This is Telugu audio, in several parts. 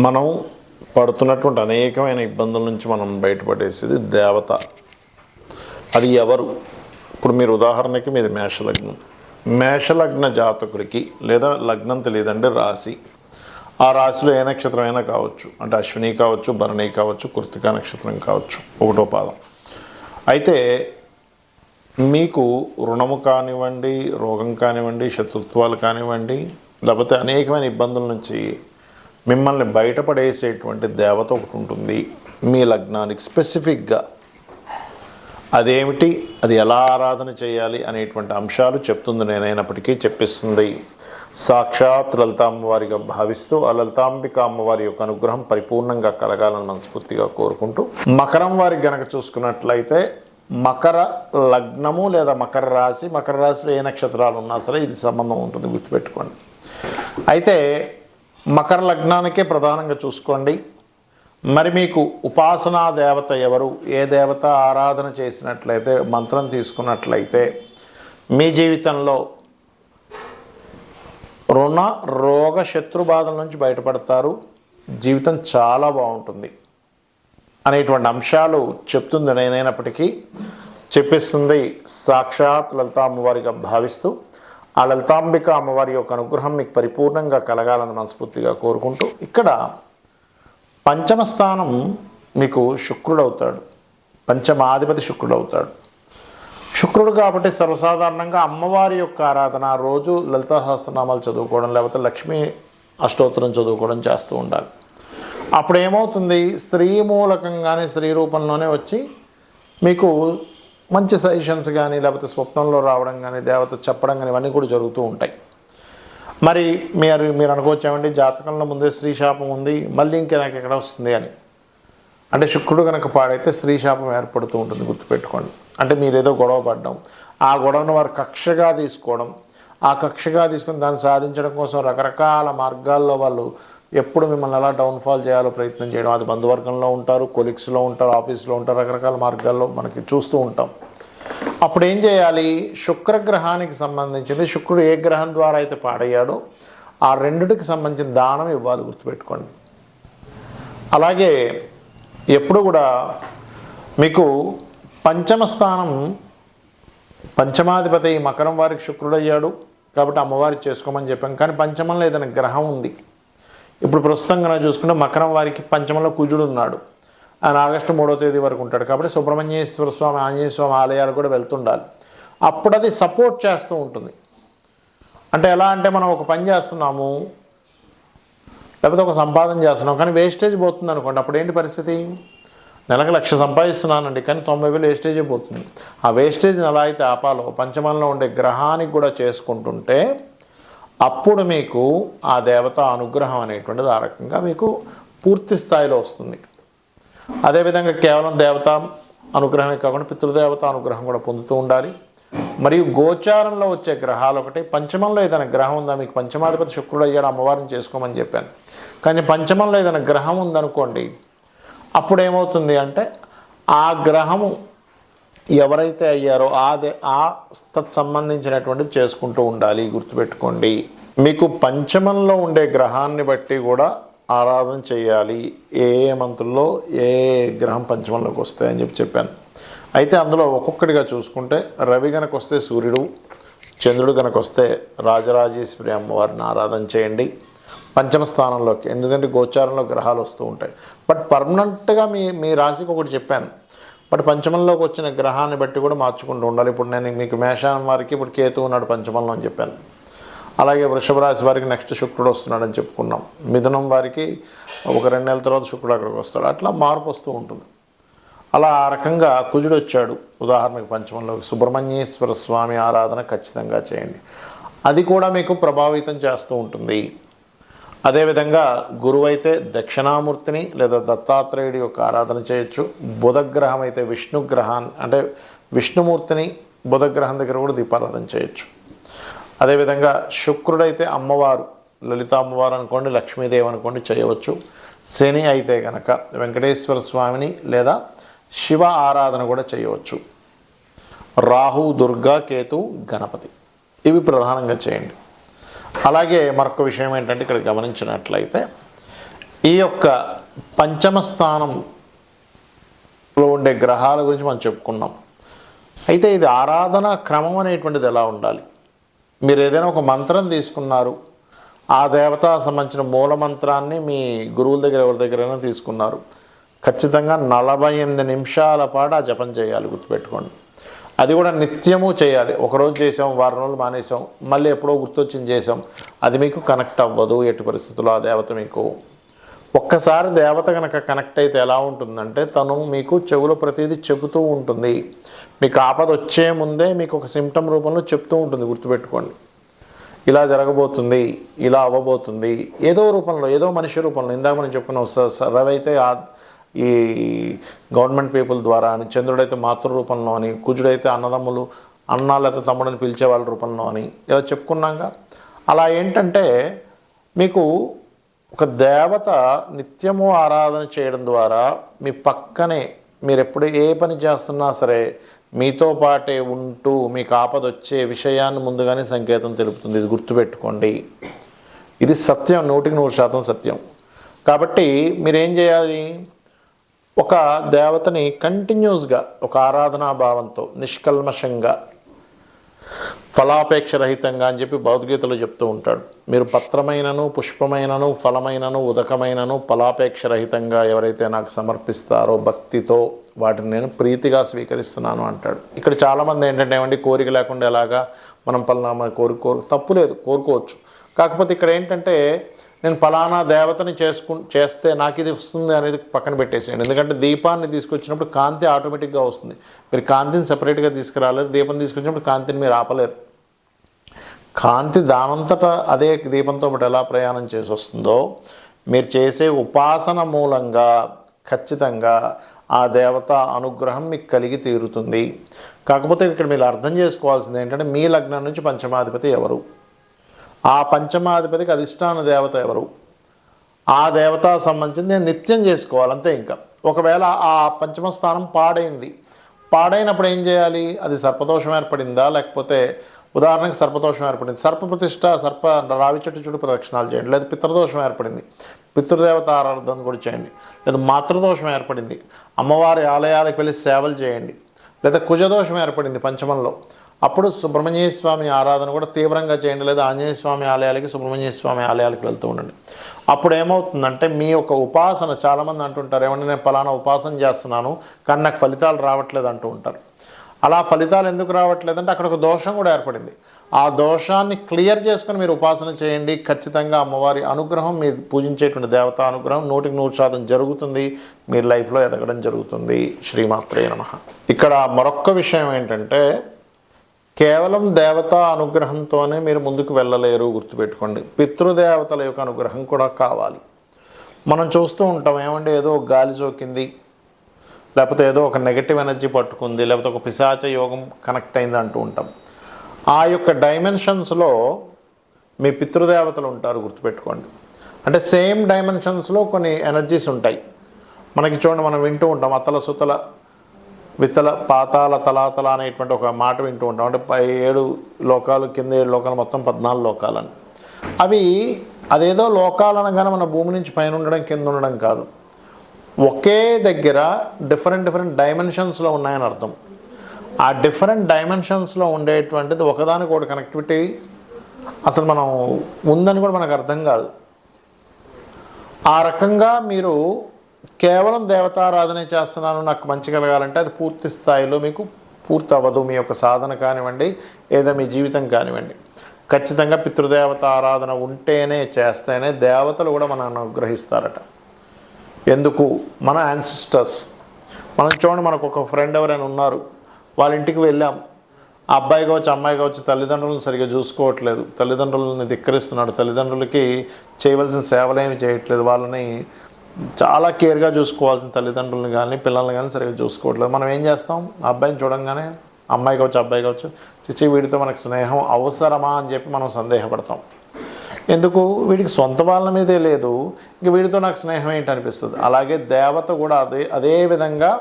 మనం పడుతున్నటువంటి అనేకమైన ఇబ్బందుల నుంచి మనం బయటపడేసేది దేవత. అది ఎవరు? ఇప్పుడు మీరు ఉదాహరణకి మీది మేషలగ్నం. మేషలగ్న జాతకుడికి లేదా లగ్నం తెలియదండి, రాశి. ఆ రాశిలో ఏ నక్షత్రం అయినా కావచ్చు, అంటే అశ్విని కావచ్చు, భరణి కావచ్చు, కృత్తికా నక్షత్రం కావచ్చు, ఒకటో పాదం. అయితే మీకు రుణము కానివ్వండి, రోగం కానివ్వండి, శత్రుత్వాలు కానివ్వండి, లేకపోతే అనేకమైన ఇబ్బందుల నుంచి మిమ్మల్ని బయటపడేసేటువంటి దేవత ఒకటి ఉంటుంది మీ లగ్నానికి స్పెసిఫిక్గా. అదేమిటి, అది ఎలా ఆరాధన చేయాలి అనేటువంటి అంశాలు చెప్తుంది. నేనైనప్పటికీ చెప్పిస్తుంది సాక్షాత్ లలిత అమ్మవారిగా భావిస్తూ ఆ లలితాంబిక అమ్మవారి యొక్క అనుగ్రహం పరిపూర్ణంగా కలగాలని మనస్ఫూర్తిగా కోరుకుంటూ, మకరం వారికి గనక చూసుకున్నట్లయితే మకర లగ్నము లేదా మకర రాశిలో ఏ నక్షత్రాలు ఉన్నా సరే ఇది సంబంధం ఉంటుంది, గుర్తుపెట్టుకోండి. అయితే మకర లగ్నానికే ప్రధానంగా చూసుకోండి. మరి మీకు ఉపాసనా దేవత ఎవరు, ఏ దేవత ఆరాధన చేసినట్లయితే, మంత్రం తీసుకున్నట్లయితే మీ జీవితంలో రుణ రోగ శత్రు బాధల నుంచి బయటపడతారు, జీవితం చాలా బాగుంటుంది అనేటువంటి అంశాలు చెప్తుంది. నేనైనప్పటికీ చెప్పిస్తుంది సాక్షాత్ లలిత అమ్మవారిగా భావిస్తూ ఆ లలితాంబిక అమ్మవారి యొక్క అనుగ్రహం మీకు పరిపూర్ణంగా కలగాలని మనస్ఫూర్తిగా కోరుకుంటూ, ఇక్కడ పంచమ స్థానం మీకు శుక్రుడు అవుతాడు, పంచమాధిపతి శుక్రుడు అవుతాడు. శుక్రుడు కాబట్టి సర్వసాధారణంగా అమ్మవారి యొక్క ఆరాధన రోజు లలితా సహస్రనామాలు చదువుకోవడం, లేకపోతే లక్ష్మీ అష్టోత్తరం చదువుకోవడం చేస్తూ ఉండాలి. అప్పుడు ఏమవుతుంది, స్త్రీ మూలకంగానే, స్త్రీ రూపంలోనే వచ్చి మీకు మంచి సజెషన్స్ కానీ, లేకపోతే స్వప్నంలో రావడం కానీ, దేవత చెప్పడం కానీ, ఇవన్నీ కూడా జరుగుతూ ఉంటాయి. మరి మీరు అనుకోవచ్చామండి, జాతకంలో ముందే స్త్రీ శాపం ఉంది, మళ్ళీ ఇంకా నాకు ఎక్కడ వస్తుంది అని. అంటే శుక్రుడు కనుక పాడైతే స్త్రీ శాపం ఏర్పడుతూ ఉంటుంది, గుర్తుపెట్టుకోండి. అంటే మీరు ఏదో గొడవ పడ్డం, ఆ గొడవను వారు కక్షగా తీసుకోవడం, ఆ కక్షగా తీసుకుని దాన్ని సాధించడం కోసం రకరకాల మార్గాల్లో వాళ్ళు ఎప్పుడు మిమ్మల్ని ఎలా డౌన్ఫాల్ చేయాలో ప్రయత్నం చేయడం. అది బంధువర్గంలో ఉంటారు, కొలీగ్స్లో ఉంటారు, ఆఫీస్లో ఉంటారు, రకరకాల మార్గాల్లో మనకి చూస్తూ ఉంటాం. అప్పుడు ఏం చేయాలి, శుక్రగ్రహానికి సంబంధించింది, శుక్రుడు ఏ గ్రహం ద్వారా అయితే పాడయ్యాడో ఆ రెండిటికి సంబంధించిన దానం ఇవ్వాలి, గుర్తుపెట్టుకోండి. అలాగే ఎప్పుడు కూడా మీకు పంచమ స్థానం, పంచమాధిపతి మకరం వారికి శుక్రుడు అయ్యాడు కాబట్టి అమ్మవారికి చేసుకోమని చెప్పాం. కానీ పంచమంలో ఏదైనా గ్రహం ఉంది. ఇప్పుడు ప్రస్తుతంగా చూసుకుంటే మకరం వారికి పంచమంలో కుజుడు ఉన్నాడు. ఆయన ఆగస్టు 3వ తేదీ వరకు ఉంటాడు కాబట్టి సుబ్రహ్మణ్యేశ్వర స్వామి, ఆంజనేయ స్వామి ఆలయాలు కూడా వెళ్తుండాలి. అప్పుడు అది సపోర్ట్ చేస్తూ ఉంటుంది. అంటే ఎలా అంటే, మనం ఒక పని చేస్తున్నాము, లేకపోతే ఒక సంపాదన చేస్తున్నాం, కానీ వేస్టేజ్ పోతుంది అనుకోండి. అప్పుడు ఏంటి పరిస్థితి, నెలకు 1,00,000 సంపాదిస్తున్నానండి కానీ 90,000 వేస్టేజే పోతుంది. ఆ వేస్టేజ్ని ఎలా అయితే ఆపాలో పంచమంలో ఉండే గ్రహానికి కూడా చేసుకుంటుంటే అప్పుడు మీకు ఆ దేవత అనుగ్రహం అనేటువంటిది ఆ రకంగా మీకు పూర్తి స్థాయిలో వస్తుంది. అదేవిధంగా కేవలం దేవత అనుగ్రహమే కాకుండా పితృదేవత అనుగ్రహం కూడా పొందుతూ ఉండాలి. మరియు గోచారంలో వచ్చే గ్రహాలు ఒకటి, పంచమంలో ఏదైనా గ్రహం ఉందా, మీకు పంచమాధిపతి శుక్రుడు అయ్యాడు, అమ్మవారిని చేసుకోమని చెప్పాను. కానీ పంచమంలో ఏదైనా గ్రహం ఉందనుకోండి, అప్పుడు ఏమవుతుంది అంటే ఆ గ్రహము ఎవరైతే అయ్యారో ఆ సంబంధించినటువంటిది చేసుకుంటూ ఉండాలి, గుర్తుపెట్టుకోండి. మీకు పంచమంలో ఉండే గ్రహాన్ని బట్టి కూడా ఆరాధన చేయాలి, ఏ మంత్రుల్లో ఏ గ్రహం పంచమంలోకి వస్తాయని చెప్పాను. అయితే అందులో ఒక్కొక్కటిగా చూసుకుంటే రవి కనుక వస్తే సూర్యుడు, చంద్రుడు కనుక వస్తే రాజరాజేశ్వరి అమ్మవారిని ఆరాధన చేయండి పంచమ స్థానంలోకి. ఎందుకంటే గోచారంలో గ్రహాలు వస్తూ ఉంటాయి. బట్ పర్మనెంట్గా మీ రాశికి ఒకటి చెప్పాను, బట్ పంచమంలోకి వచ్చిన గ్రహాన్ని బట్టి కూడా మార్చుకుంటూ ఉండాలి. ఇప్పుడు నేను మీకు మేషం వారికి ఇప్పుడు కేతు ఉన్నాడు పంచమంలో అని చెప్పాను. అలాగే వృషభ రాశి వారికి నెక్స్ట్ శుక్రుడు వస్తున్నాడని చెప్పుకున్నాం. మిథునం వారికి ఒక 2 నెలల తర్వాత శుక్రుడు అక్కడికి వస్తాడు. అట్లా మార్పు వస్తూ ఉంటుంది. అలా ఆ రకంగా కుజుడు వచ్చాడు ఉదాహరణకు పంచమంలోకి, సుబ్రహ్మణ్యేశ్వర స్వామి ఆరాధన ఖచ్చితంగా చేయండి, అది కూడా మీకు ప్రభావితం చేస్తూ ఉంటుంది. అదేవిధంగా గురువు అయితే దక్షిణామూర్తిని లేదా దత్తాత్రేయుడి యొక్క ఆరాధన చేయొచ్చు. బుధగ్రహం అయితే విష్ణుగ్రహాన్ని, అంటే విష్ణుమూర్తిని బుధగ్రహం దగ్గర కూడా దీపారాధన చేయొచ్చు. అదేవిధంగా శుక్రుడైతే అమ్మవారు, లలిత అమ్మవారు అనుకోండి, లక్ష్మీదేవి అనుకోండి, చేయవచ్చు. శని అయితే కనుక వెంకటేశ్వర స్వామిని లేదా శివ ఆరాధన కూడా చేయవచ్చు. రాహు, దుర్గా, కేతు, గణపతి, ఇవి ప్రధానంగా చేయండి. అలాగే మరొక విషయం ఏంటంటే ఇక్కడ గమనించినట్లయితే ఈ యొక్క పంచమ స్థానంలో ఉండే గ్రహాల గురించి మనం చెప్పుకున్నాం. అయితే ఇది ఆరాధన క్రమం అనేటువంటిది ఎలా ఉండాలి? మీరు ఏదైనా ఒక మంత్రం తీసుకున్నారు, ఆ దేవత సంబంధించిన మూల మంత్రాన్ని మీ గురువుల దగ్గర ఎవరి దగ్గరైనా తీసుకున్నారు, ఖచ్చితంగా 48 నిమిషాల పాటు ఆ జపం చేయాలి, గుర్తుపెట్టుకోండి. అది కూడా నిత్యము చేయాలి. ఒకరోజు చేసాం, వారం రోజులు మానేసాం, మళ్ళీ ఎప్పుడో గుర్తొచ్చింది చేసాం, అది మీకు కనెక్ట్ అవ్వదు. ఎట్టి పరిస్థితుల్లో ఆ దేవత మీకు ఒక్కసారి దేవత కనుక కనెక్ట్ అయితే ఎలా ఉంటుందంటే తను మీకు చెవులో ప్రతిదీ చెబుతూ ఉంటుంది. మీకు ఆపద వచ్చే ముందే మీకు ఒక సిమ్టమ్ రూపంలో చెప్తూ ఉంటుంది, గుర్తుపెట్టుకోండి. ఇలా జరగబోతుంది, ఇలా అవ్వబోతుంది, ఏదో రూపంలో, ఏదో మనిషి రూపంలో. ఇందాక మనం చెప్పుకున్నాం, రవి అయితే ఈ గవర్నమెంట్ పీపుల్ ద్వారా అని, చంద్రుడైతే మాతృ రూపంలో అని, కుజుడైతే అన్నదమ్ములు అన్న లేకపోతే తమ్ముడని పిలిచే వాళ్ళ రూపంలో అని ఇలా చెప్పుకున్నాక, అలా ఏంటంటే మీకు ఒక దేవత నిత్యము ఆరాధన చేయడం ద్వారా మీ పక్కనే మీరు ఎప్పుడు ఏ పని చేస్తున్నా సరే మీతో పాటే ఉంటూ మీకు ఆపద వచ్చే విషయాన్ని ముందుగానే సంకేతం తెలుపుతుంది. ఇది గుర్తుపెట్టుకోండి. ఇది సత్యం, 100% సత్యం. కాబట్టి మీరేం చేయాలి? ఒక దేవతని కంటిన్యూస్గా ఒక ఆరాధనా భావంతో నిష్కల్మషంగా ఫలాపేక్ష రహితంగా అని చెప్పి భగవద్గీతలో చెప్తూ ఉంటాడు. మీరు పత్రమైనను పుష్పమైనను ఫలమైనను ఉదకమైనను ఫలాపేక్ష రహితంగా ఎవరైతే నాకు సమర్పిస్తారో భక్తితో వాటిని నేను ప్రీతిగా స్వీకరిస్తున్నాను అంటాడు. ఇక్కడ చాలామంది ఏంటంటే ఏమండి కోరిక లేకుండా ఎలాగా మనం పలానా కోరు తప్పులేదు, కోరుకోవచ్చు. కాకపోతే ఇక్కడ ఏంటంటే నేను ఫలానా దేవతని చేస్తే నాకు ఇది వస్తుంది అనేది పక్కన పెట్టేసేయండి. ఎందుకంటే దీపాన్ని తీసుకొచ్చినప్పుడు కాంతి ఆటోమేటిక్గా వస్తుంది. మీరు కాంతిని సపరేట్గా తీసుకురాలేరు, దీపం తీసుకొచ్చినప్పుడు కాంతిని మీరు ఆపలేరు. కాంతి దానంతటా అదే దీపంతో పాటు ఎలా ప్రయాణం చేసి వస్తుందో మీరు చేసే ఉపాసన మూలంగా ఖచ్చితంగా ఆ దేవత అనుగ్రహం మీకు కలిగి తీరుతుంది. కాకపోతే ఇక్కడ మీరు అర్థం చేసుకోవాల్సింది ఏంటంటే మీ లగ్నం నుంచి పంచమాధిపతి ఎవరు, ఆ పంచమాధిపతికి అధిష్టాన దేవత ఎవరు, ఆ దేవత సంబంధించి నేను నిత్యం చేసుకోవాలి అంతే. ఇంకా ఒకవేళ ఆ పంచమ స్థానం పాడైనప్పుడు ఏం చేయాలి? అది సర్పదోషం ఏర్పడిందా, లేకపోతే ఉదాహరణకు సర్పదోషం ఏర్పడింది, సర్పప్రతిష్ఠ రావి చెట్టు చుట్టూ ప్రదక్షిణాలు చేయండి. లేదా పితృదోషం ఏర్పడింది, పితృదేవత ఆరాధన కూడా చేయండి. లేదా మాతృదోషం ఏర్పడింది, అమ్మవారి ఆలయాలకు వెళ్ళి సేవలు చేయండి. లేదా కుజదోషం ఏర్పడింది పంచమంలో, అప్పుడు సుబ్రహ్మణ్య స్వామి ఆరాధన కూడా తీవ్రంగా చేయండి. లేదా ఆంజనేయ స్వామి ఆలయాలకి, సుబ్రహ్మణ్య స్వామి ఆలయాలకు వెళ్తూ ఉండండి. అప్పుడు ఏమవుతుందంటే మీ యొక్క ఉపాసన, చాలామంది అంటుంటారు ఏమంటే నేను ఫలానా ఉపాసన చేస్తున్నాను కానీ నాకు ఫలితాలు రావట్లేదు అంటూ ఉంటారు. అలా ఫలితాలు ఎందుకు రావట్లేదంటే అక్కడ ఒక దోషం కూడా ఏర్పడింది. ఆ దోషాన్ని క్లియర్ చేసుకొని మీరు ఉపాసన చేయండి. ఖచ్చితంగా అమ్మవారి అనుగ్రహం, మీరు పూజించేటువంటి దేవతా అనుగ్రహం 100% జరుగుతుంది. మీరు లైఫ్లో ఎదగడం జరుగుతుంది. శ్రీమాత్రే నమః. ఇక్కడ మరొక్క విషయం ఏంటంటే కేవలం దేవతా అనుగ్రహంతోనే మీరు ముందుకు వెళ్ళలేరు, గుర్తుపెట్టుకోండి. పితృదేవతల యొక్క అనుగ్రహం కూడా కావాలి. మనం చూస్తూ ఉంటాం ఏమంటే ఏదో గాలి సోకింది, లేకపోతే ఏదో ఒక నెగటివ్ ఎనర్జీ పట్టుకుంది, లేకపోతే ఒక పిశాచ యోగం కనెక్ట్ అయింది అంటూ ఉంటాం. ఆ యొక్క డైమెన్షన్స్లో మీ పితృదేవతలు ఉంటారు, గుర్తుపెట్టుకోండి. అంటే సేమ్ డైమెన్షన్స్లో కొన్ని ఎనర్జీస్ ఉంటాయి. మనకి చూడండి, మనం వింటూ ఉంటాం అతల సుతల వితల పాతాల తలాతల అనేటువంటి ఒక మాట వింటూ ఉంటాం. అంటే 7 లోకాలు, కింద 7 లోకాలు, మొత్తం 14 లోకాలని. అదేదో లోకాలు అనగానే మన భూమి నుంచి పైన ఉండడం కింద ఉండడం కాదు, ఒకే దగ్గర డిఫరెంట్ డైమెన్షన్స్లో ఉన్నాయని అర్థం. ఆ డిఫరెంట్ డైమెన్షన్స్లో ఉండేటువంటిది ఒకదానికొకటి కనెక్టివిటీ అసలు మనం ఉందని కూడా మనకు అర్థం కాదు. ఆ రకంగా మీరు కేవలం దేవతారాధన చేస్తున్నాను నాకు మంచి కలగాలంటే అది పూర్తి స్థాయిలో మీకు పూర్తి అవ్వదు. మీ యొక్క సాధన కానివ్వండి, లేదా మీ జీవితం కానివ్వండి, ఖచ్చితంగా పితృదేవత ఆరాధన ఉంటేనే, చేస్తేనే దేవతలు కూడా మనల్ని అనుగ్రహిస్తారట. ఎందుకు? మన యాన్సిస్టర్స్. మనం చూడండి, మనకు ఒక ఫ్రెండ్ ఎవరైనా ఉన్నారు, వాళ్ళ ఇంటికి వెళ్ళాం, ఆ అబ్బాయి కావచ్చు అమ్మాయి కావచ్చు తల్లిదండ్రులను సరిగ్గా చూసుకోవట్లేదు, తల్లిదండ్రులని ధిక్కరిస్తున్నాడు, తల్లిదండ్రులకి చేయవలసిన సేవలు ఏమి చేయట్లేదు, వాళ్ళని చాలా కేర్గా చూసుకోవాల్సిన తల్లిదండ్రులను కానీ పిల్లల్ని కానీ సరిగ్గా చూసుకోవట్లేదు. మనం ఏం చేస్తాం? ఆ అబ్బాయిని చూడంగానే, అమ్మాయి కావచ్చు అబ్బాయి కావచ్చు, చిచ్చి వీడితో మనకు స్నేహం అవసరమా అని చెప్పి మనం సందేహపడతాం. ఎందుకు? వీడికి సొంత వాళ్ళ మీదే లేదు, ఇంక వీడితో నాకు స్నేహం ఏంటి అనిపిస్తుంది. అలాగే దేవత కూడా అదే విధంగా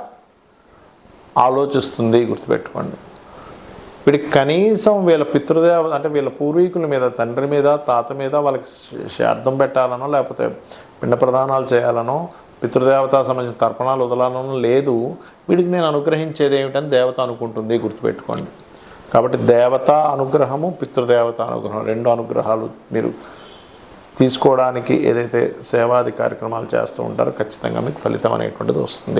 ఆలోచిస్తుంది, గుర్తుపెట్టుకోండి. వీడికి కనీసం వీళ్ళ పితృదేవ అంటే వీళ్ళ పూర్వీకుల మీద, తండ్రి మీద, తాత మీద వాళ్ళకి శ్రాద్ధం పెట్టాలనో లేకపోతే పిండ ప్రదానాలు చేయాలనో పితృదేవత సంబంధించిన తర్పణాలు వదలాలనో లేదు. వీడికి నేను అనుగ్రహించేది ఏమిటని దేవత అనుకుంటుంది, గుర్తుపెట్టుకోండి. కాబట్టి దేవత అనుగ్రహము, పితృదేవత అనుగ్రహం, రెండు అనుగ్రహాలు మీరు తీసుకోవడానికి ఏదైతే సేవాది కార్యక్రమాలు చేస్తూ ఉంటారో ఖచ్చితంగా మీకు ఫలితం అనేటువంటిది వస్తుంది.